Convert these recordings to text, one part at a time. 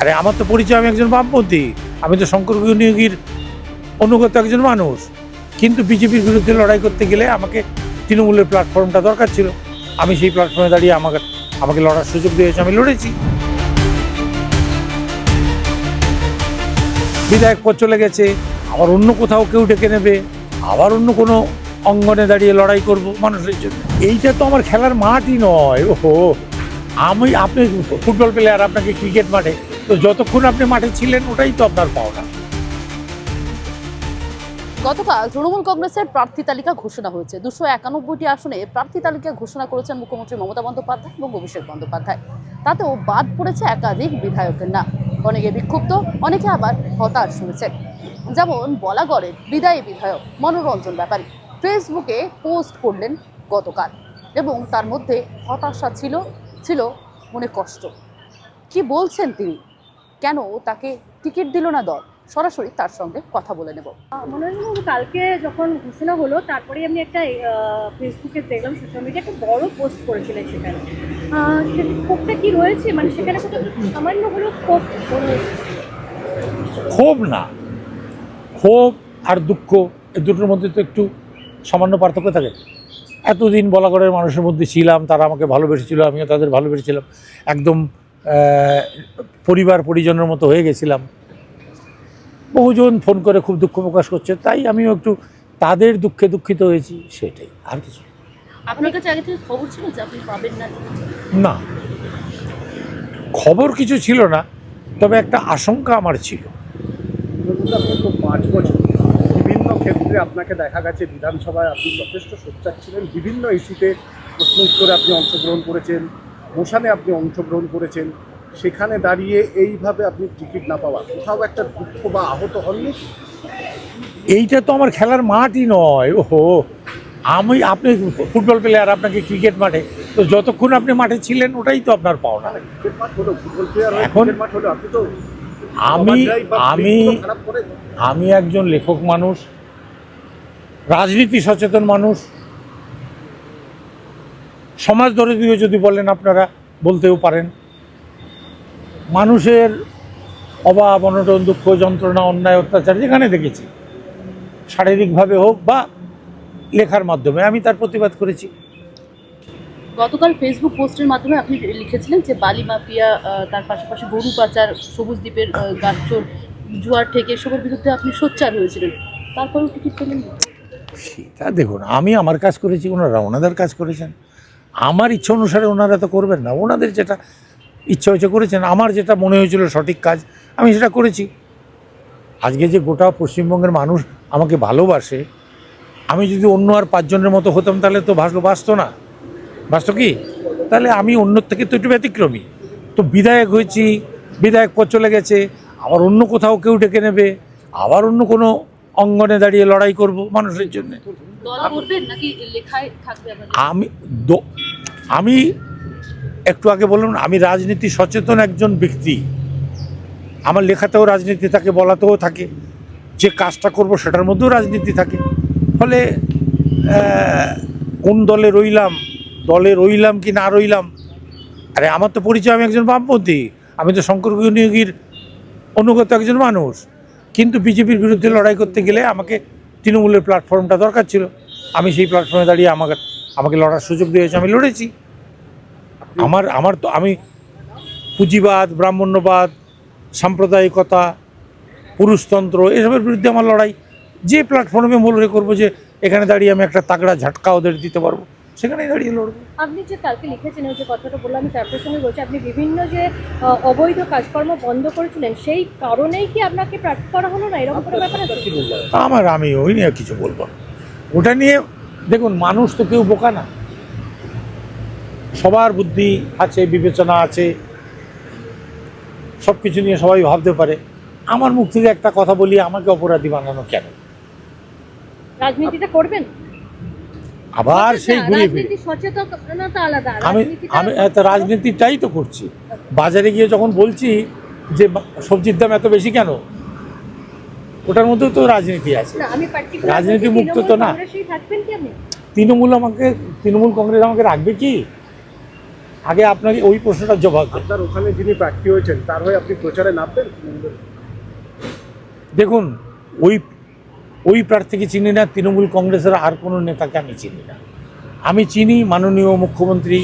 আরে আমার তো পরিচয়, আমি একজন বামপন্থী, আমি তো শঙ্কর নিয়োগীর অনুগত একজন মানুষ। কিন্তু বিজেপির বিরুদ্ধে লড়াই করতে গেলে আমাকে তৃণমূলের প্ল্যাটফর্মটা দরকার ছিল। আমি সেই প্ল্যাটফর্মে দাঁড়িয়ে আমাকে লড়ার সুযোগ দিয়েছে, আমি লড়েছি। বিধায়ক পদ চলে গেছে, আবার অন্য কোথাও কেউ ডেকে নেবে, আবার অন্য কোনো অঙ্গনে দাঁড়িয়ে লড়াই করব মানুষের জন্য। এইটা তো আমার খেলার মাঠই নয়। ওহো, আপনি ফুটবল প্লেয়ার, আপনাকে ক্রিকেট মাঠে, তো যতক্ষণ আপনি মাঠে ছিলেন ওটাই তো আপনার পাওনা। গতকাল তৃণমূল কংগ্রেসের প্রার্থী তালিকা ঘোষণা হয়েছে। 291টি আসনে প্রার্থী তালিকা ঘোষণা করেছেন মুখ্যমন্ত্রী মমতা বন্দ্যোপাধ্যায় এবং অভিষেক বন্দ্যোপাধ্যায়। তাতেও বাদ পড়েছে একাধিক বিধায়কের নাম। অনেকে বিক্ষুব্ধ, অনেকে আবার হতাশ হয়েছে। যেমন বলাগড়ের বিদায়ী বিধায়ক মনোরঞ্জন ব্যাপারী ফেসবুকে পোস্ট করলেন গতকাল, এবং তার মধ্যে হতাশা ছিল মনে কষ্ট। কি বলছেন তিনি, কেন তাকে টিকিট দিল না দল, সরাসরি তার সঙ্গে কথা বলে নেব। মনোরঞ্জনবাবু, কালকে যখন ঘোষণা হলো তারপরে আমি একটা ফেসবুকে দেখলাম, সোশ্যাল মিডিয়া একটা বড় পোস্ট করেছিলেন সেখানে। ক্ষোভটা কি রয়েছে, মানে সেখানে কোথাও সামান্য হলেও ক্ষোভ মনে হচ্ছে? ক্ষোভ না, ক্ষোভ আর দুঃখ এই দুটোর মধ্যে তো একটু সামান্য পার্থক্য থাকে। এতদিন বলাগড়ের মানুষের মধ্যে ছিলাম, তারা আমাকে ভালোবেসেছিল, আমিও তাদের ভালোবেসেছিলাম, একদম পরিবার পরিজনের মতো হয়ে গেছিলাম। বহুজন ফোন করে খুব দুঃখ প্রকাশ করছে, তাই আমিও একটু তাদের দুঃখে দুঃখিত হয়েছি, সেটাই, আর কিছু আপনার কাছে আগে থেকে খবর ছিল যে আপনি পাবেন না? না, খবর কিছু ছিল না, তবে একটা আশঙ্কা আমার ছিল। তো 5 বছর বিভিন্ন ক্ষেত্রে আপনাকে দেখা গেছে বিধানসভায় আপনি যথেষ্ট সোচ্চার ছিলেন। বিভিন্ন ইস্যুতে প্রশ্ন উত্তরে আপনি অংশগ্রহণ করেছেন, মোশনে আপনি অংশগ্রহণ করেছেন। সেখানে দাঁড়িয়ে এইভাবে আপনি টিকিট না পাওয়া, কোথাও একটা দুঃখ বা আহত হননি? এইটা তো আমার খেলার মাঠই নয়। ওহো, আপনি ফুটবল প্লেয়ার, আপনাকে ক্রিকেট মাঠে, তো যতক্ষণ আপনি মাঠে ছিলেন ওটাই তো আপনার পাওনা। ক্রিকেট মাঠ হলো, ফুটবল প্লেয়ার এখন ক্রিকেট মাঠ হলো, আপনি তো আমি আমি একজন লেখক মানুষ, রাজনীতি সচেতন মানুষ, সমাজ দরদীও যদি বলেন আপনারা বলতেও পারেন। মানুষের অভাব অনটন, দুঃখ যন্ত্রণা, অন্যায় অত্যাচার যেখানে দেখেছি, শারীরিকভাবে হোক বা লেখার মাধ্যমে, আমি তার প্রতিবাদ করেছি। গতকাল ফেসবুক পোস্টের মাধ্যমে আপনি লিখেছিলেন যে বালি মাফিয়া, তার পাশাপাশি গরু পাচার, সবুজ দ্বীপের গাছচোর, জুয়ার থেকে এসবের বিরুদ্ধে আপনি সোচ্চার হয়েছিলেন, তারপরেও টিকিট পেলেন না। সেটা দেখুন, আমি আমার কাজ করেছি, ওনারা ওনাদের কাজ করেছেন। আমার ইচ্ছা অনুসারে ওনারা তো করবেন না, ওনাদের যেটা ইচ্ছা হয়েছে করেছেন। আমার যেটা মনে হয়েছিল সঠিক কাজ, আমি সেটা করেছি। আজকে যে গোটা পশ্চিমবঙ্গের মানুষ আমাকে ভালোবাসে, আমি যদি অন্য আর 5 জনের মতো হতাম তাহলে তো বাঁচত না। বাঁচত কি? তাহলে আমি অন্যর থেকে তো একটু ব্যতিক্রমী। তো বিধায়ক হয়েছি, বিধায়ক পদ চলে গেছে, আবার অন্য কোথাও কেউ ডেকে নেবে, আবার অন্য কোনো অঙ্গনে দাঁড়িয়ে লড়াই করব মানুষের জন্য। দল করবেন নাকি লেখায় থাকবে? আমি একটু আগে বললাম না, আমি রাজনীতি সচেতন একজন ব্যক্তি। আমার লেখাতেও রাজনীতি থাকে, বলাতেও থাকে, যে কাজটা করব সেটার মধ্যেও রাজনীতি থাকে। ফলে কোন দলে রইলাম কি না রইলাম, আরে আমার তো পরিচয়, আমি একজন বামপন্থী, আমি তো শঙ্কর নিয়োগীর অনুগত একজন মানুষ। কিন্তু বিজেপির বিরুদ্ধে লড়াই করতে গেলে আমাকে তৃণমূলের প্ল্যাটফর্মটা দরকার ছিল। আমি সেই প্ল্যাটফর্মে দাঁড়িয়ে আমাকে লড়ার সুযোগ দিয়েছে, আমি লড়েছি। আমি পুঁজিবাদ, ব্রাহ্মণ্যবাদ, সাম্প্রদায়িকতা, পুরুষতন্ত্র, এসবের বিরুদ্ধে আমার লড়াই। যে প্ল্যাটফর্মে মনে করবো যে এখানে দাঁড়িয়ে আমি একটা তাগড়া ঝাটকা ওদের দিতে পারবো, সেখানেই দাঁড়িয়ে লড়বো। আপনি যে কালকে লিখেছেন, ওই যে কথাটা বললাম, আমি তার প্রসঙ্গে বলছি, আপনি বিভিন্ন যে অবৈধ কাজকর্ম বন্ধ করেছিলেন, সেই কারণেই কি আপনাকে প্রার্থী করা হলো না, এরকম কোনো ব্যাপার আছে? আমি ওই নিয়ে কিছু বলবো না। ওটা নিয়ে দেখুন, মানুষ তো কেউ বোকা না, সবার বুদ্ধি আছে, বিবেচনা আছে, সব কিছু নিয়ে সবাই ভাবতে পারে। আমার মুখ থেকে একটা কথা বলি, আমাকে অপরাধী বানানো কেন? রাজনীতিটা করবেন আবার সেই ঘুরিয়ে ফিরে রাজনীতি সচেতনতা আলাদা, আমি রাজনীতিটাই তো করছি। বাজারে গিয়ে যখন বলছি যে সবজির দাম এত বেশি কেন, ওটার মধ্যেও তো রাজনীতি আছে। রাজনীতি মুক্ত তো না। তৃণমূল কংগ্রেস আমাকে রাখবে কি? আগে আপনাকে ওই প্রশ্নটার জবাব দেন। আপনার ওখানে যিনি প্রার্থী হয়েছেন তার হয়ে আপনি প্রচারে নামবেন? দেখুন, ওই প্রার্থীকে চিনি না, তৃণমূল কংগ্রেসের আর কোনো নেতাকে আমি চিনি না। আমি চিনি মাননীয় মুখ্যমন্ত্রী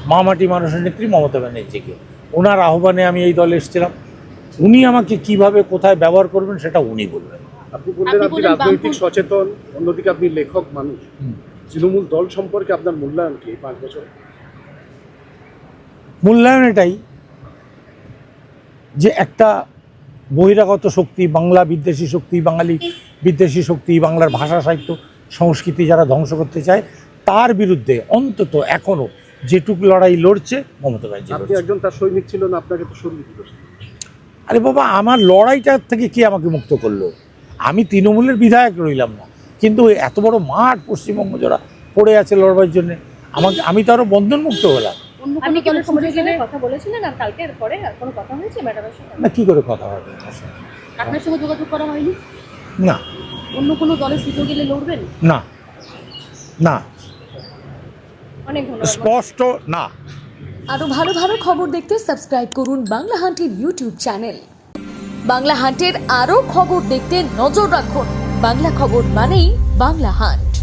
মামাটি মানুষের নেত্রী মমতা ব্যানার্জিকে। ওনার আহ্বানে আমি এই দলে এসেছিলাম। উনি আমাকে কিভাবে কোথায় ব্যবহার করবেন সেটা উনি বলবেন। আপনি বললেন আপনি বললেন রাজনৈতিক বামপন্থী- সচেতন, অন্যদিকে আপনি লেখক মানুষ। তৃণমূল দল সম্পর্কে আপনার মূল্যায়ন কি এই 5 বছর? মূল্যায়ন এটাই যে একটা বহিরাগত শক্তি, বাংলা বিদ্বেষী শক্তি, বাঙালি বিদ্বেষী শক্তি, বাংলার ভাষা সাহিত্য সংস্কৃতি যারা ধ্বংস করতে চায় তার বিরুদ্ধে অন্তত এখনও যেটুকু লড়াই লড়ছে মমতা ব্যানার্জি আপনি লড়ছে। একজন তার সৈনিক ছিল না, আপনাকে তো সরিয়ে দিল। আরে বাবা, আমার লড়াইটার থেকে কে আমাকে মুক্ত করলো? আমি তৃণমূলের বিধায়ক রইলাম না, কিন্তু এত বড় মাঠ পশ্চিমবঙ্গ যারা পড়ে আছে লড়বার জন্য, আমি তো আরও বন্ধনমুক্ত হলাম। অন্য আপনি কোনো কি দলের সুযোগ মুখ্যমন্ত্রীর এলে সঙ্গে কথা বলেছিলেন আর কালকে পরে আর কোনো কথা হয়েছে ম্যাডামের সাথে? না, কী করে কথা হবে আমার সঙ্গে? আপনার সঙ্গে যোগাযোগ করা হয়নি? না অন্য কোনো দলের সুযোগ এলে লড়বেন? না না, অনেক ধন্যবাদ। স্পষ্ট না। আরও ভালো ভালো খবর দেখতে সাবস্ক্রাইব করুন বাংলা হান্টের ইউটিউব চ্যানেল। বাংলা হান্টের আরও খবর দেখতে নজর রাখুন। বাংলা খবর মানেই বাংলা হান্ট।